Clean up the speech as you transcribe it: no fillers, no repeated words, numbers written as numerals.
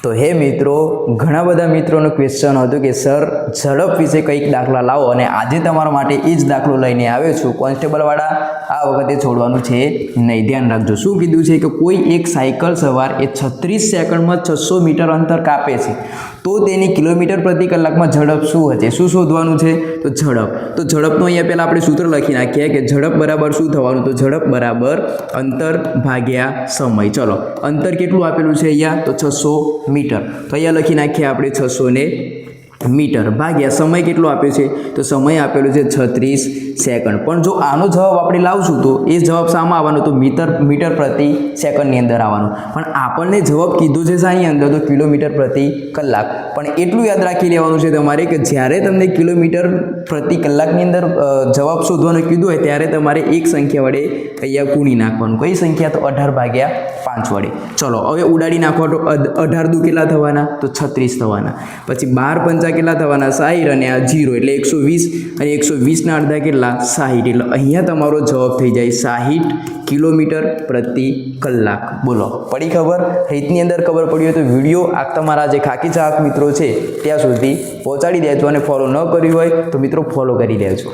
તો હે મિત્રો, ઘણા બધા મિત્રોનો ક્વેશ્ચન હતું કે સર ઝડપ વિશે કંઈક દાખલા લાવો, અને આજે તમારા માટે એ જ દાખલો લઈને આવ્યો છું. કોન્સ્ટેબલવાળા આ વખતે છોડવાનું છે નહીં, ધ્યાન રાખજો. શું કીધું છે કે કોઈ એક સાયકલ સવાર એ 36 સેકન્ડમાં 600 મીટર અંતર કાપે છે, તો તેની કિલોમીટર પ્રતિ કલાકમાં ઝડપ શું હશે? શું શોધવાનું છે? તો ઝડપ. તો ઝડપનું અહીંયા પહેલાં આપણે સૂત્ર લખી નાખીએ કે ઝડપ બરાબર શું થવાનું? તો ઝડપ બરાબર અંતર ભાગ્યા સમય. ચલો, અંતર કેટલું આપેલું છે અહીંયા? તો 600 મીટર. તો અહીંયા લખી નાખીએ આપણે 600 મીટર ભાગ્યા સમય કેટલો આપ્યો છે? તો સમય આપેલો છે 36 સેકન્ડ. પણ જો આનો જવાબ આપણે લાવશું તો એ જવાબ શામાં આવવાનો? તો મીટર પ્રતિ સેકન્ડની અંદર આવવાનો. પણ આપણને જવાબ કીધો છે શાની અંદર? તો કિલોમીટર પ્રતિ કલાક. પણ એટલું યાદ રાખી લેવાનું છે તમારે કે જ્યારે તમને કિલોમીટર પ્રતિ કલાકની અંદર જવાબ શોધવાનું કીધું હોય ત્યારે તમારે એક સંખ્યા વડે અહીંયા ગુણી નાખવાનું. કઈ સંખ્યા? તો 18/5 વડે. ચલો હવે ઉડાડી નાખો તો 18 દુ કેટલા થવાના? તો 36 થવાના. પછી 12 પંચા કેટલા થવાના? 60, અને આ 0 એટલે 120, અને 120 ના અડધા કેટલા? 60. એટલે અહીંયા તમારો જવાબ થઈ જાય 60 કિલોમીટર પ્રતિ કલાક. બોલો, પડી ખબર? રીતની અંદર ખબર પડી હોય તો વિડીયો આ તમારા જે ખાકી ચાહક મિત્રો છે ત્યાં સુધી પહોંચાડી દેજો, અને ફોલો ન કર્યું હોય તો મિત્રો ફોલો કરી દેજો.